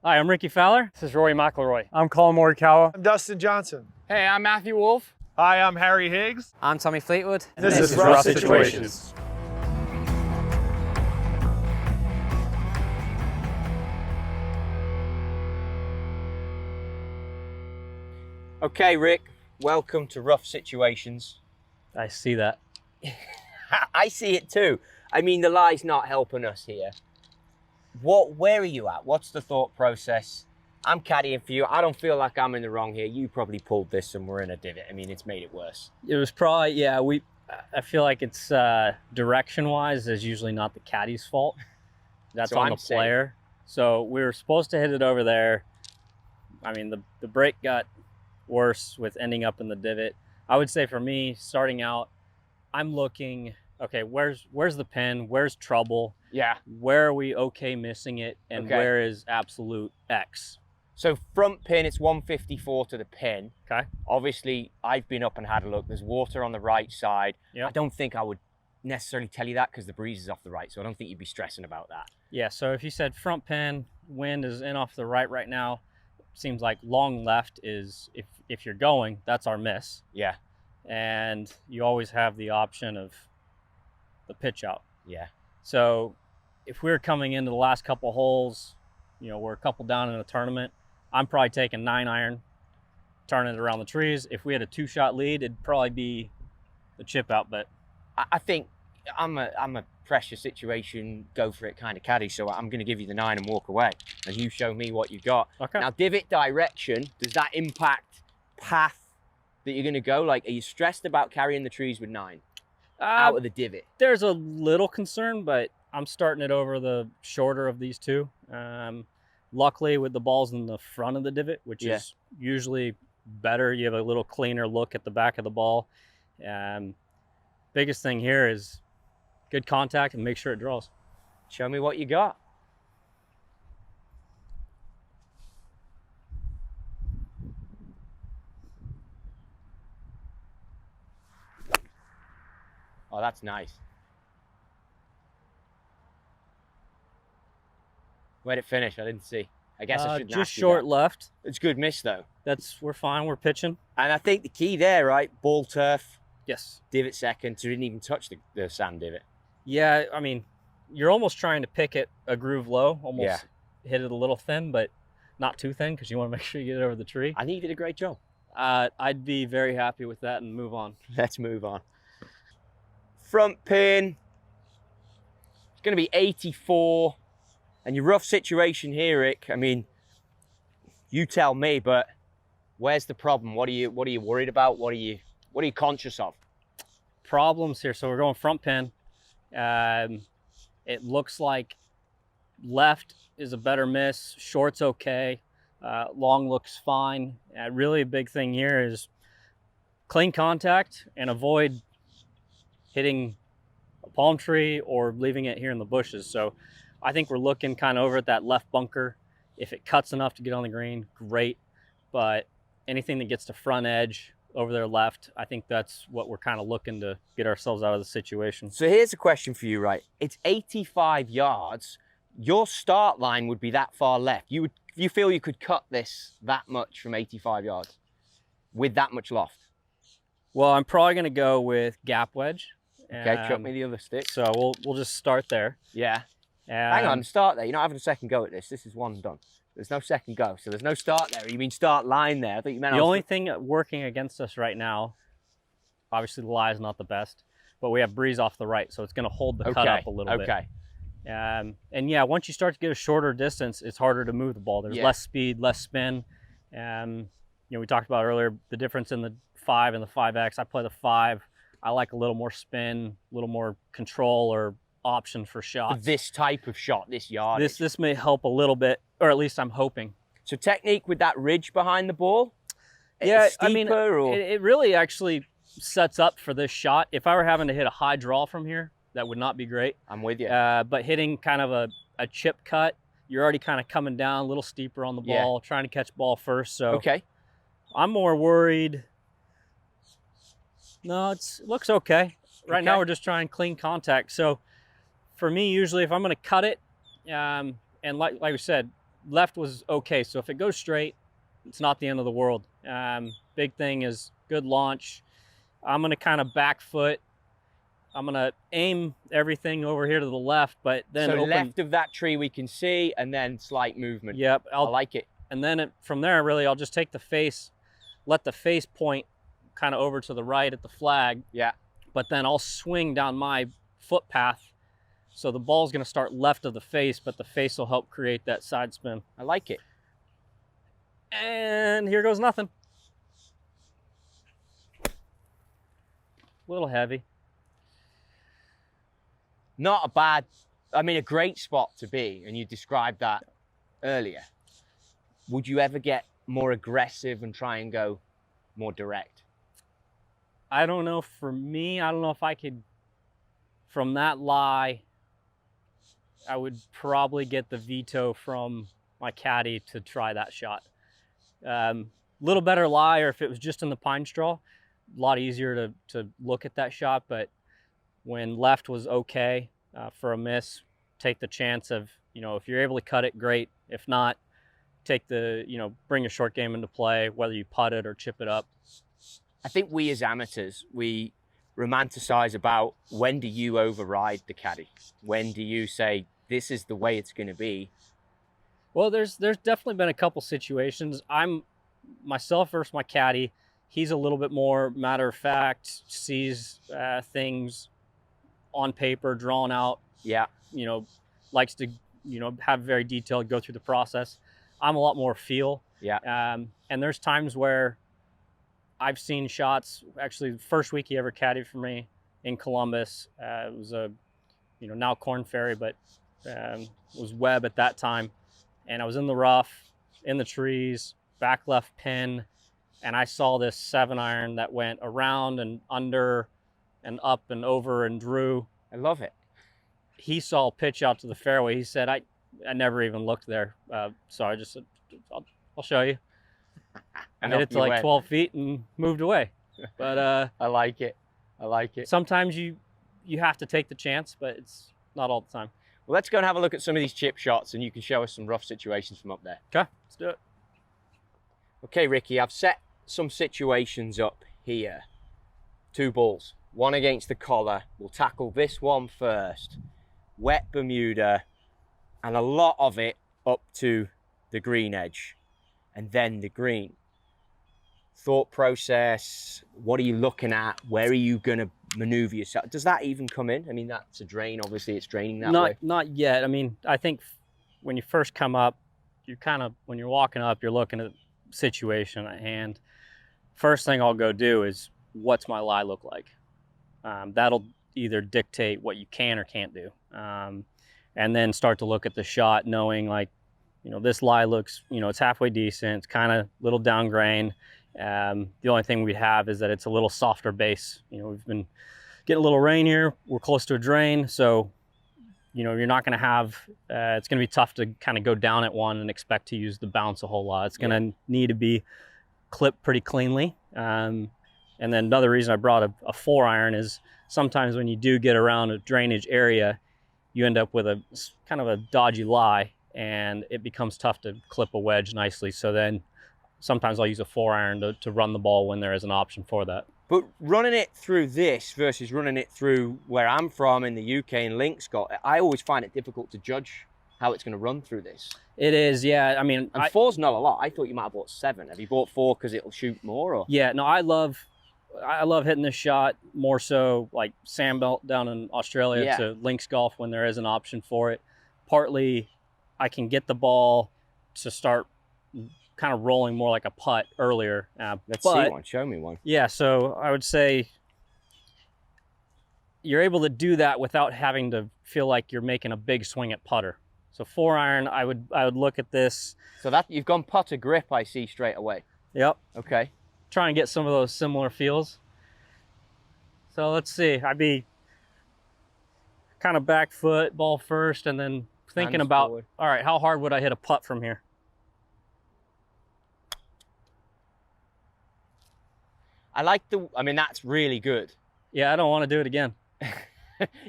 Hi, I'm Rickie Fowler. This is Rory McIlroy. I'm Colin Morikawa. I'm Dustin Johnson. Hey, I'm Matthew Wolf. Hi, I'm Harry Higgs. I'm Tommy Fleetwood. And this is Rough Situations. Okay, Rick, welcome to Rough Situations. I see that. I see it too. I mean, the lie's not helping us here. Where are you at? What's the thought process? I'm caddying for you. I don't feel like I'm in the wrong here. You probably pulled this and we're in a divot. I mean, it's made it worse. It was probably, yeah, I feel like it's direction-wise is usually not the caddy's fault. That's So on I'm the player. So we were supposed to hit it over there. I mean, the break got worse with ending up in the divot. I would say for me, starting out, I'm looking, okay, where's the pin? Where's trouble? Yeah. Where are we okay missing it? And Okay. where is absolute X? So front pin, it's 154 to the pin. Okay. Obviously, I've been up and had a look. There's water on the right side. Yep. I don't think I would necessarily tell you that because the breeze is off the right, so I don't think you'd be stressing about that. Yeah, so if you said front pin, wind is in off the right now, seems like long left is, if you're going, that's our miss. Yeah, And you always have the option of the pitch out. yeah. So if we're coming into the last couple holes, you know, we're a couple down in a tournament, I'm probably taking 9-iron, turning it around the trees. If we had a 2-shot lead, it'd probably be the chip out, but I think I'm a pressure situation, go for it kind of caddy, so I'm going to give you the 9 and walk away, and you show me what you got. okay. Now, divot direction, does that impact path that you're going to go? Like, are you stressed about carrying the trees with 9 out of the divot? There's a little concern, but I'm starting it over the shorter of these two. Luckily, with the balls in the front of the divot, which Yeah. is usually better, you have a little cleaner look at the back of the ball. Biggest thing here is good contact and make sure it draws. Show me what you got. Oh, that's nice. Where'd it finish? I didn't see. I guess I should Just short left. It's good miss though. We're fine. We're pitching. And I think the key there, right? Ball turf, Yes. divot second, so we didn't even touch the sand divot. Yeah. I mean, you're almost trying to pick it a groove low, almost Yeah. hit it a little thin, but not too thin because you want to make sure you get it over the tree. I think you did a great job. I'd be very happy with that and move on. Let's move on. Front pin. It's going to be 84. And your rough situation here, Rick. I mean, you tell me, but where's the problem? What are you worried about? What are you conscious of? Problems here. So we're going front pin. It looks like left is a better miss. Short's okay. Long looks fine. Really a big thing here is clean contact and avoid hitting a palm tree or leaving it here in the bushes. So I think we're looking kind of over at that left bunker. If it cuts enough to get on the green, great. But anything that gets to front edge over there left, I think that's what we're kind of looking to get ourselves out of the situation. So here's a question for you, right? It's 85 yards. Your start line would be that far left. You feel you could cut this that much from 85 yards with that much loft? Well, I'm probably going to go with gap wedge. Okay, chuck me the other stick. So we'll just start there. Yeah. Hang on, start there. You're not having a second go at this. This is one done. There's no second go. So there's no start there. You mean start line there? I think you meant The only thing working against us right now, obviously the lie is not the best, but we have breeze off the right, so it's going to hold the cut up a little bit. Okay. And yeah, once you start to get a shorter distance, it's harder to move the ball. There's less speed, less spin. You know, we talked about earlier the difference in the 5 and the 5X. I play the 5. I like a little more spin, a little more control or option for shots. This type of shot, this yard. This may help a little bit, or at least I'm hoping. So technique with that ridge behind the ball? Yeah, Steeper, I mean, or? it really actually sets up for this shot. If I were having to hit a high draw from here, that would not be great. I'm with you. But hitting kind of a chip cut, you're already kind of coming down a little steeper on the ball, trying to catch ball first. So okay. I'm more worried. No, it looks okay. Right now we're just trying clean contact. So for me, usually if I'm going to cut it, and like we said, left was okay. So if it goes straight, it's not the end of the world. Big thing is good launch. I'm going to kind of back foot. I'm going to aim everything over here to the left, but then so open. left of that tree we can see, and then slight movement. Yep. I like it. And then from there, really, I'll just take the face, let the face point kind of over to the right at the flag. Yeah. But then I'll swing down my footpath. So the ball's going to start left of the face, but the face will help create that side spin. I like it. And here goes nothing. A little heavy. Not a bad, I mean, a great spot to be, and you described that earlier. Would you ever get more aggressive and try and go more direct? I don't know. For me, I don't know if I could, from that lie, I would probably get the veto from my caddy to try that shot. Little better lie, or if it was just in the pine straw, a lot easier to look at that shot. But when left was okay for a miss, take the chance of, if you're able to cut it, great. If not, take the, bring your short game into play, whether you putt it or chip it up. I think we as amateurs, we romanticize about when do you override the caddy? When do you say, this is the way it's going to be? Well, there's definitely been a couple situations. I'm myself versus my caddy. He's a little bit more matter of fact, sees things on paper, drawn out. Yeah. Likes to, have very detailed, go through the process. I'm a lot more feel. Yeah. And there's times where I've seen shots. Actually, the first week he ever caddied for me in Columbus, it was a, now Corn Ferry, but it was Webb at that time. And I was in the rough, in the trees, back left pin, and I saw this 7-iron that went around and under and up and over and drew. I love it. He saw a pitch out to the fairway. He said, I never even looked there. So I just said, I'll show you. I hit it to like 12 feet and moved away. But I like it. I like it. Sometimes you have to take the chance, but it's not all the time. Well, let's go and have a look at some of these chip shots, and you can show us some rough situations from up there. Okay, let's do it. Okay, Ricky, I've set some situations up here. 2 balls, one against the collar. We'll tackle this one first. Wet Bermuda, and a lot of it up to the green edge, and then the green. Thought process, what are you looking at? Where are you going to maneuver yourself? Does that even come in? I mean, that's a drain. Obviously, it's draining that way. Not yet. I mean, I think when you first come up, you're kind of, when you're walking up, you're looking at the situation at hand. First thing I'll go do is, what's my lie look like? That'll either dictate what you can or can't do. And then start to look at the shot, knowing like, this lie looks, it's halfway decent. It's kind of little down grain. The only thing we have is that it's a little softer base. We've been getting a little rain here. We're close to a drain. So, you're not going to have, it's going to be tough to kind of go down at one and expect to use the bounce a whole lot. It's going to need to be clipped pretty cleanly. And then another reason I brought a 4-iron is sometimes when you do get around a drainage area, you end up with a kind of a dodgy lie, and it becomes tough to clip a wedge nicely. So then sometimes I'll use a 4-iron to run the ball when there is an option for that. But running it through this versus running it through where I'm from in the UK in Linkscott, I always find it difficult to judge how it's going to run through this. It is, yeah. I mean, and 4's not a lot. I thought you might have bought 7. Have you bought 4 because it'll shoot more? Or? Yeah, no, I love hitting this shot more so like Sandbelt down in Australia to links golf when there is an option for it. Partly, I can get the ball to start kind of rolling more like a putt earlier. Let's see one. Show me one. Yeah, so I would say you're able to do that without having to feel like you're making a big swing at putter. So 4-iron, I would look at this. So that you've gone putter grip, I see straight away. Yep. Okay. Try and get some of those similar feels. So let's see. I'd be kind of back foot, ball first, and then thinking Hands about, forward. all right, how hard would I hit a putt from here? I mean, that's really good. Yeah, I don't want to do it again.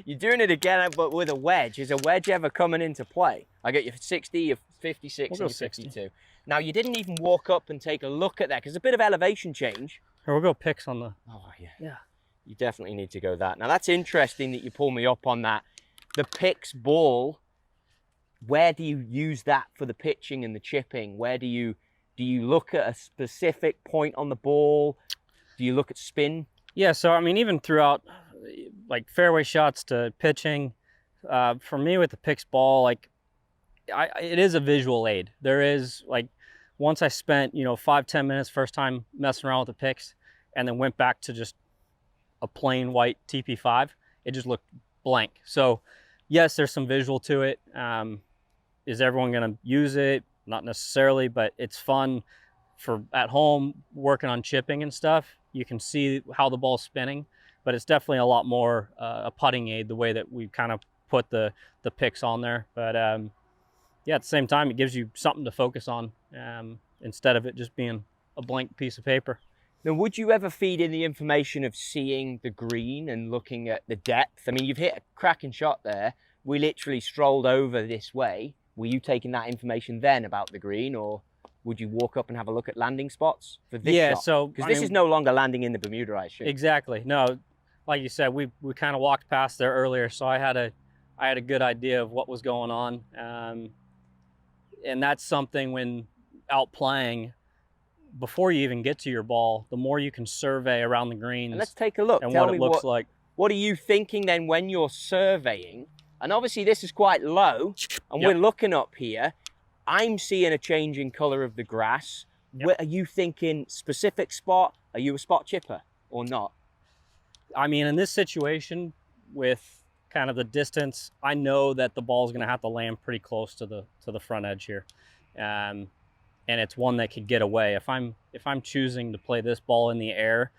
You're doing it again, but with a wedge. Is a wedge ever coming into play? I get your 60, your 56 We'll and go 52. Now, you didn't even walk up and take a look at that because a bit of elevation change. Here, we'll go picks on the... Oh, yeah. Yeah. You definitely need to go that. Now, that's interesting that you pull me up on that. The picks ball, where do you use that for the pitching and the chipping? Where do you look at a specific point on the ball? Do you look at spin? Yeah, so I mean, even throughout, like fairway shots to pitching, for me with the picks ball, like it is a visual aid. There is like, once I spent 5-10 minutes first time messing around with the picks, and then went back to just a plain white TP5, it just looked blank. So yes, there's some visual to it. Is everyone going to use it? Not necessarily, but it's fun for at home working on chipping and stuff. You can see how the ball's spinning, but it's definitely a lot more a putting aid, the way that we kind of put the picks on there. But yeah, at the same time, it gives you something to focus on instead of it just being a blank piece of paper. Now, would you ever feed in the information of seeing the green and looking at the depth? I mean, you've hit a cracking shot there. We literally strolled over this way. Were you taking that information then about the green, or would you walk up and have a look at landing spots for this shot? Yeah, so because this is no longer landing in the Bermuda, I assume. Exactly. No, like you said, we kind of walked past there earlier, so I had a good idea of what was going on, and that's something when out playing. Before you even get to your ball, the more you can survey around the greens. And let's take a look. And Tell what me it looks like. What are you thinking then when you're surveying? And obviously this is quite low, and Yep. we're looking up here. I'm seeing a change in color of the grass. Yep. Where, are you thinking specific spot? Are you a spot chipper or not? I mean, in this situation, with kind of the distance, I know that the ball's going to have to land pretty close to the front edge here. And it's one that could get away. If I'm choosing to play this ball in the air,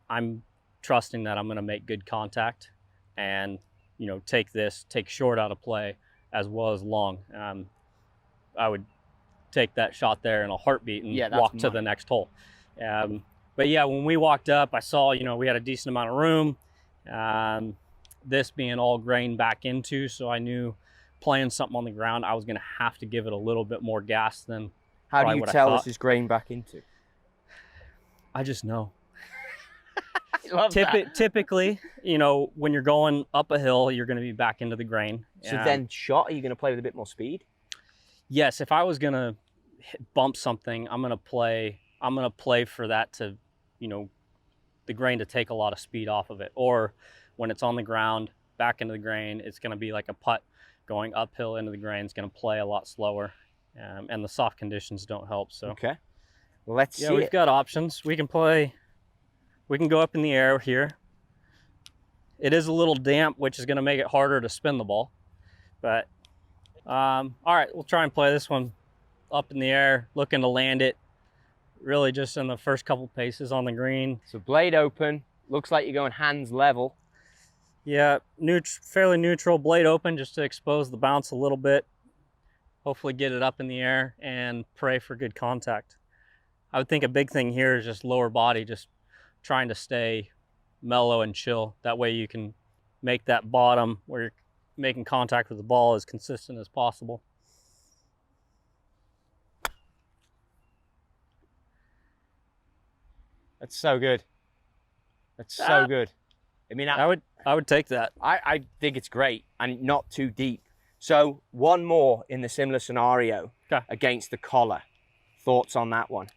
I'm trusting that I'm going to make good contact and take short out of play as well as long. I would take that shot there in a heartbeat and walk to the next hole. But yeah, when we walked up, I saw we had a decent amount of room. This being all grain back into, so I knew playing something on the ground, I was going to have to give it a little bit more gas than. How do you tell this is grain back into? I just know. I love that. Typically, when you're going up a hill, you're going to be back into the grain. So then shot, are you going to play with a bit more speed? Yes, if I was going to bump something, I'm going to play for that to, the grain to take a lot of speed off of it. Or when it's on the ground, back into the grain, it's going to be like a putt going uphill into the grain. It's going to play a lot slower. And the soft conditions don't help. So okay, well, let's see. We've got options. We can go up in the air here. It is a little damp, which is going to make it harder to spin the ball. But all right, we'll try and play this one up in the air, looking to land it really just in the first couple paces on the green. So blade open, looks like you're going hands level. Yeah, fairly neutral, blade open, just to expose the bounce a little bit. Hopefully get it up in the air and pray for good contact. I would think a big thing here is just lower body, just trying to stay mellow and chill. That way you can make that bottom where you're making contact with the ball as consistent as possible. That's so good. That's so good. I mean, I would take that. I think it's great and not too deep. So one more in the similar scenario against the collar. Thoughts on that one?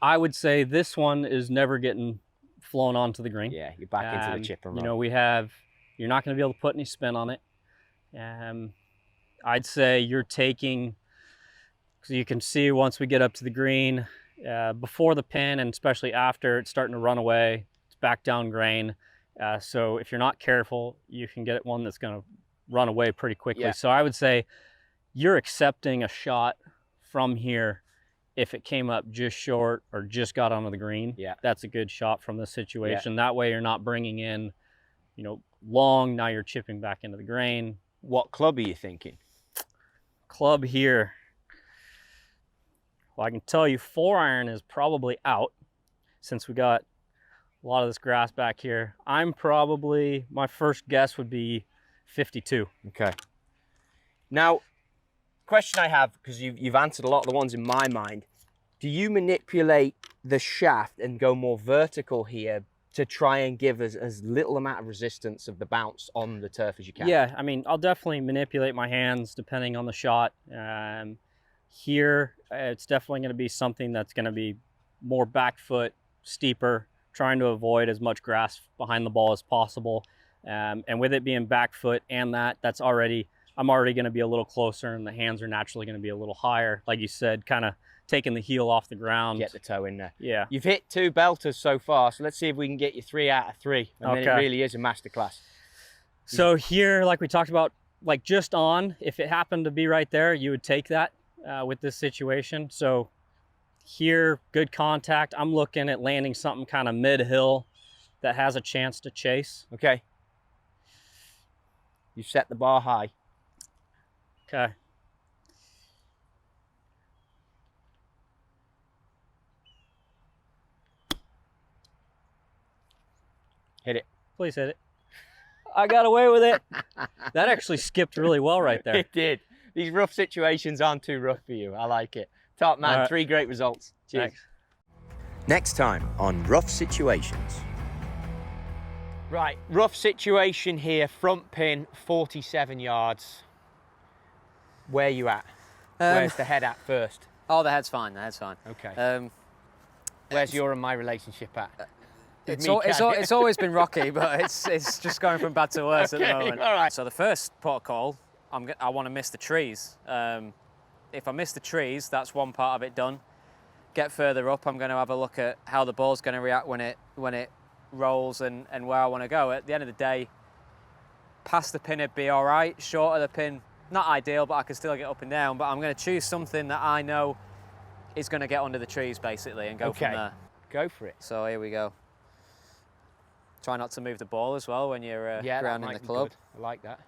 I would say this one is never getting flown onto the green. Yeah, you're back into the chip and run. You're not going to be able to put any spin on it. I'd say you're taking, because you can see once we get up to the green, before the pin and especially after, it's starting to run away. It's back down grain. So if you're not careful, you can get one that's going to run away pretty quickly. Yeah. So I would say you're accepting a shot from here. If it came up just short or just got onto the green, that's a good shot from this situation. That way you're not bringing in, long, now you're chipping back into the grain. What club are you thinking? Club here. Well, I can tell you 4-iron is probably out since we got a lot of this grass back here. My first guess would be 52. Okay. Now, question I have, because you've answered a lot of the ones in my mind, do you manipulate the shaft and go more vertical here to try and give us as little amount of resistance of the bounce on the turf as you can? Yeah, I mean, I'll definitely manipulate my hands depending on the shot. Here, it's definitely going to be something that's going to be more back foot, steeper, trying to avoid as much grass behind the ball as possible. And with it being back foot and that's already, I'm already going to be a little closer, and the hands are naturally going to be a little higher. Like you said, kind of taking the heel off the ground. Get the toe in there. Yeah. You've hit 2 belters so far, so let's see if we can get you 3 out of 3. And then it really is a masterclass. So here, like we talked about, like just on, if it happened to be right there, you would take that with this situation. So here, good contact. I'm looking at landing something kind of mid-hill that has a chance to chase. Okay. You've set the bar high. Okay. Hit it. Please hit it. I got away with it. That actually skipped really well right there. It did. These rough situations aren't too rough for you. I like it. Top man, 3 great results. Cheers. Thanks. Next time on Rough Situations. Right, rough situation here, front pin, 47 yards. Where you at? Where's the head at first? Oh, the head's fine, the head's fine. Okay. Where's your and my relationship at? It's always been rocky, but it's just going from bad to worse at the moment. All right. So the first protocol, I want to miss the trees. If I miss the trees, that's one part of it done. Get further up, I'm going to have a look at how the ball's going to react when it rolls and where I want to go. At the end of the day, past the pin would be all right. Short of the pin, not ideal, but I can still get up and down. But I'm going to choose something that I know is going to get under the trees, basically, and go from there. Go for it. So here we go. Try not to move the ball as well when you're grounding the club. I like that.